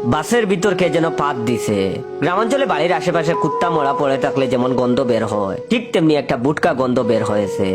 বাসের ভিতর কে যেন পাত দিছে। গ্রামাঞ্চলে বাড়ির আশেপাশে কুত্তা মরা পড়ে থাকলে যেমন গন্ধ বের হয়, ঠিক তেমনি একটা বুটকা গন্ধ বের হয়েছে।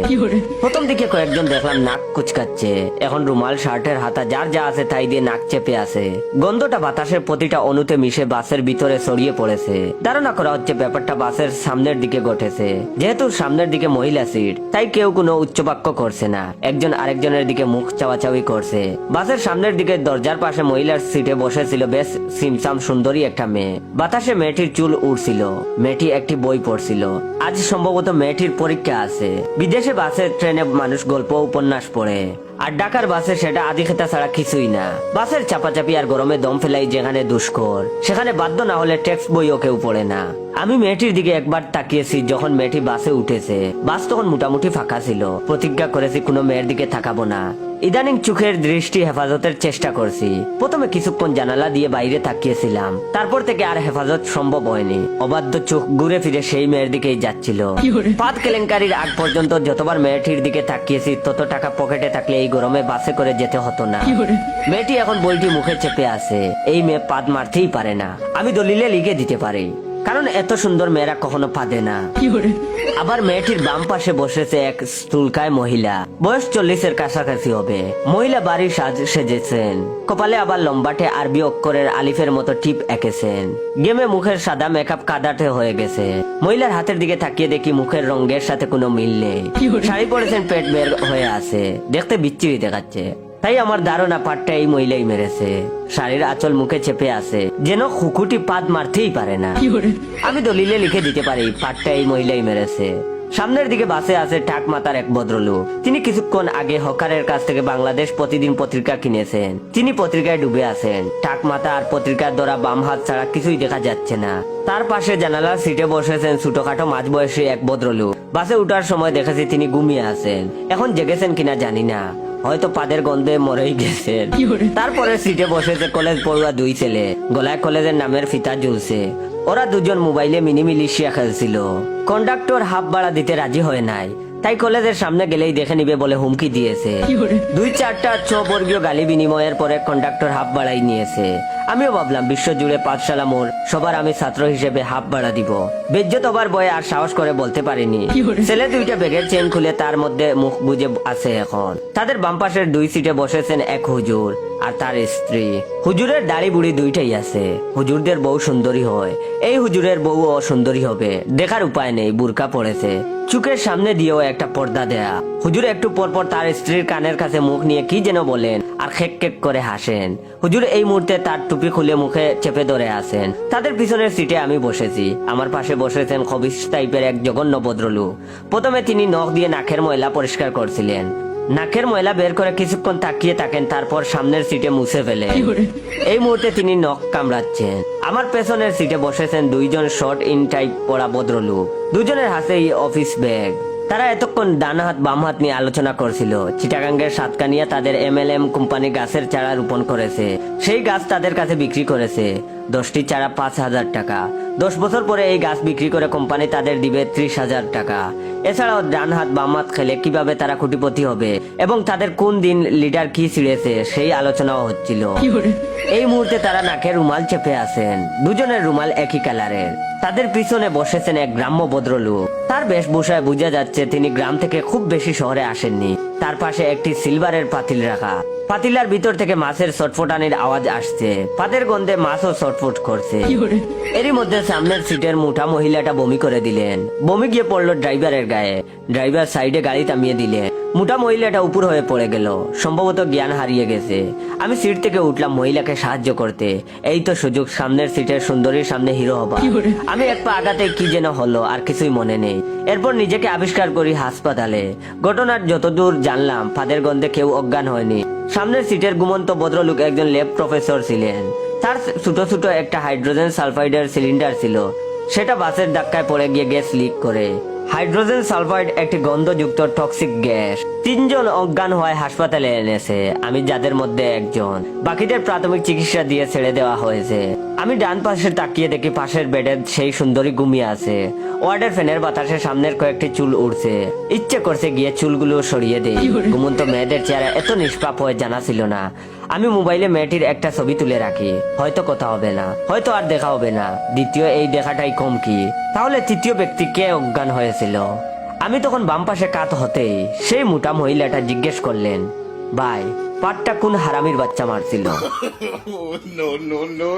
প্রথম দিকে কয়েকজন দেখলাম নাক কুচকাচ্ছে, এখন রুমাল, শার্টের হাতা যার যা আছে তাই দিয়ে নাক চেপে আছে। গন্ধটা বাতাসের প্রতিটা অণুতে মিশে বাসের ভিতরে ছড়িয়ে পড়েছে। ধারণা করা হচ্ছে ব্যাপারটা বাসের সামনের দিকে ঘটেছে। যেহেতু সামনের দিকে মহিলা সিট, তাই কেউ কোনো উচ্চবাক্য করছে না, একজন আরেকজনের দিকে মুখ চাওয়াচাওয়ি করছে। বাসের সামনের দিকে দরজার পাশে মহিলার সিটে বসেছিল বেশ সিমসাম সুন্দরী একটা মেয়ে। বাতাসে মেয়েটির চুল উড়ছিল। মেয়েটি একটি বই পড়ছিল। আজ সম্ভবত মেয়েটির পরীক্ষা আছে। বিদেশে বাসে ট্রেনে মানুষ গল্প উপন্যাস পড়ে, আর ঢাকার বাসে সেটা আদি খেতা ছাড়া কিছুই না। বাসের চাপাচাপি আর গরমে দম ফেলাই যেখানে দুষ্কর, সেখানে বাধ্য না হলে টেক্সট বইও কেউ পড়ে না। আমি মেয়েটির দিকে একবার তাকিয়েছি যখন মেয়েটি বাসে উঠেছে। বাস তখন মোটামুটি ফাঁকা ছিল। প্রতিজ্ঞা করেছি কোনো মেয়ের দিকে তাকাবো না। ইদানিং চোখের দৃষ্টি হেফাজতের চেষ্টা করছি। প্রথমে কিছুক্ষণ জানালা দিয়ে বাইরে তাকিয়েছিলাম, তারপর থেকে আর হেফাজত সম্ভব হয়নি। অবাধ্য চোখ ঘুরে ফিরে সেই মেয়ের দিকেই যাচ্ছিল। পাত কেলেঙ্কারির আগ পর্যন্ত যতবার মেয়েটির দিকে তাকিয়েছি তত টাকা পকেটে থাকলে এই গরমে বাসে করে যেতে হতো না। মেয়েটি এখন বইটি মুখে চেপে আছে। এই মেয়ে পাদ মারতেই পারে না। আমি দলিলে লিখে দিতে পারি, কারণ এত সুন্দর মেয়েরা কখনো পাদে না। আবার মেয়েটির বাম পাশে বসেছে এক স্থূলকায় মহিলা, বয়স 40-এর কাছাকাছি হবে। মহিলা বাড়ির সাজ সেজেছেন, কপালে আবার লম্বাটে আরবি অক্ষরের আলিফের মতো টিপ এঁকেছেন। গেমে মুখের সাদা মেকআপ কাদাটে হয়ে গেছে। মহিলার হাতের দিকে তাকিয়ে দেখি মুখের রঙের সাথে কোনো মিল নেই। শাড়ি পরেছেন, পেট বের হয়ে আছে, দেখতে বিচ্ছিরি দেখাচ্ছে। তাই আমার ধারণা পাটটা এই মহিলাই মেরেছে। শাড়ির আঁচল মুখে চেপে আছে, যেন খুকুটি পাদ মারতেই পারে না। আমি দলিলে লিখে দিতে পারি পাটটা এই মহিলাই মেরেছে। সামনের দিকে বাসে আছে টাক মাতার এক ভদ্রলোক। তিনি কিছুক্ষণ আগে হকারের কাছ থেকে বাংলাদেশ প্রতিদিন পত্রিকা কিনেছেন। তিনি পত্রিকায় ডুবে আছেন। টাক মাথা আর পত্রিকার দ্বারা বাম হাত ছাড়া কিছুই দেখা যাচ্ছে না। তার পাশে জানালার সিটে বসেছেন ছোটখাটো মাঝবয়সী এক ভদ্রলোক। বাসে উঠার সময় দেখেছি তিনি ঘুমিয়ে আছেন। এখন জেগেছেন কিনা জানি না, হয়তো পাদের গন্ধে মরেই গেছেন। তারপরে সিটে বসেছে কলেজ পড়ুয়া দুই ছেলে, গলায় কলেজের নামের ফিতা ঝুলছে। ওরা দুজন মোবাইলে মিনি মিলিশিয়া খেলছিল। কন্ডাক্টর হাফ ভাড়া দিতে রাজি হয় নাই, তাই কলেজের সামনে গেলেই দেখে নিবে বলে হুমকি দিয়েছে। 2-4টা 6 বর্গীয় গালি বিনিময়ের পরে কন্ডাক্টর হাফ ভাড়াই নিয়েছে। আমিও ভাবলাম বিশ্ব জুড়ে পাঠশালা মোর, সবার আমি ছাত্র হিসেবে হাফ ভাড়া দিব। বেজ্জত হবার ভয়ে আর সাহস করে বলতে পারিনি। ছেলে দুইটা ব্যাগের চেন খুলে তার মধ্যে মুখ বুজে আছে এখন। তাদের বাম পাশের 2 সিটে বসেছেন এক হুজুর আর তার স্ত্রী। হুজুরের দাড়ি বুড়ি দুইটাই আছে। হুজুরদের বউ সুন্দরী হয়, এই হুজুরের বউ ও সুন্দরী হবে। দেখার উপায় নেই, বুরকা পড়েছে, চুকের সামনে দিয়েও একটা পর্দা দেয়া। হুজুর একটু পরপর তার স্ত্রীর কানের কাছে মুখ নিয়ে কি যেন বলেন আর খেক খেক করে হাসেন। হুজুর এই মুহূর্তে তার টুপি খুলে মুখে চেপে ধরে আছেন। তাদের পিছনের সিটে আমি বসেছি। আমার পাশে বসেছেন খবিশ টাইপের এক জঘন্য ভদ্রলোক। প্রথমে তিনি নখ দিয়ে নাকের ময়লা পরিষ্কার করছিলেন। নাকের ময়লা বের করে কিছুক্ষণ তাকিয়ে থাকেন, তারপর সামনের সিটে মুছে ফেলে। এই মুহূর্তে তিনি নখ কামড়াচ্ছেন। আমার পেছনের সিটে বসেছেন 2 জন শর্ট ইন টাইপ পরা ভদ্রলোক। দুজনের হাতেই অফিস ব্যাগ। তারা এতক্ষণ ডান হাত বাম হাত নিয়ে আলোচনা করছিল। চিটাগাঙ্গের সাতকানিয়া তাদের MLM কোম্পানি গাছের চারা রোপণ করেছে। সেই গাছ তাদের কাছে বিক্রি করেছে। 10টি চারা 5,000 টাকা। 10 বছর পরে এই গাছ বিক্রি করে কোম্পানি তাদের দিবে 30,000 টাকা। এছাড়াও ডান হাত বাম হাত খেলে কিভাবে তারা কোটিপতি হবে এবং তাদের কোন দিন লিডার কি ছিঁড়েছে সেই আলোচনাও হচ্ছিল। এই মুহূর্তে তারা নাকে রুমাল চেপে আছেন। দুজনের রুমাল একই কালারের। তাদের পিছনে বসেছেন এক গ্রাম্য ভদ্রলোক। তার বেশভূষায় বোঝা যাচ্ছে তিনি গ্রাম থেকে খুব বেশি শহরে আসেননি। তার পাশে একটি সিলভারের পাতিল রাখা। পাতিলার ভিতর থেকে মাছের ছটফটানির আওয়াজ আসছে। পাতের গন্ধে মাছও ছটফট করছে। এরই মধ্যে সামনের সিটের মুঠা মহিলাটা বমি করে দিলেন। বমি গিয়ে পড়লো ড্রাইভারের গায়ে। ড্রাইভার সাইডে গাড়ি থামিয়ে দিলেন। মোটা মহিলাটা উপর হয়ে পড়ে গেল, সম্ভবত জ্ঞান হারিয়ে গেছে। আমি সিট থেকে উঠলাম মহিলাকে সাহায্য করতে। এই তো সুযোগ সামনের সিটের সুন্দরীর সামনে হিরো হবা। আমি এক পা আগাতে কি যেন হলো, আর কিছুই মনে নেই। এরপর নিজেকে আবিষ্কার করি হাসপাতালে। ঘটনার যতদূর জানলাম ফাদের গন্ধে কেউ অজ্ঞান হয়নি। সামনের সিটের ঘুমন্ত ভদ্রলোক একজন ল্যাব প্রফেসর ছিলেন। তার ছোট ছোট একটা হাইড্রোজেন সালফাইডের সিলিন্ডার ছিল। সেটা বাসের ধাক্কায় পড়ে গিয়ে গ্যাস লিক করে। হাইড্রোজেন সালফাইড একটি গন্ধযুক্ত টক্সিক গ্যাস। 3 জন অজ্ঞান হয়ে হাসপাতালে এনেছে, আমি যাদের মধ্যে একজন। বাকিদের প্রাথমিক চিকিৎসা দিয়ে ছেড়ে দেওয়া হয়েছে। আমি ডান পাশে তাকিয়ে দেখি পাশের বেডে সেই সুন্দরী ঘুমিয়ে আছে। ওয়ার্ডের ফ্যানের বাতাসে সামনের কয়েকটি চুল উড়ছে। ইচ্ছে করছে গিয়ে চুলগুলো সরিয়ে দেই। ঘুমন্ত মেয়েদের চেহারা এত নিষ্পাপ হয়ে জানা ছিল না। আমি মোবাইলে মেয়েটির একটা ছবি তুলে রাখি, হয়তো কথা হবে না, হয়তো আর দেখা হবে না। দ্বিতীয় এই দেখাটাই কম কি? তাহলে তৃতীয় ব্যক্তি কে অজ্ঞান হয়েছিল? আমি তখন বাম পাশে কাত হতেই সেই মোটা মহিলাটা জিজ্ঞেস করলেন, ভাই পাটটা কোন হারামির বাচ্চা মারছিল? No, no, no.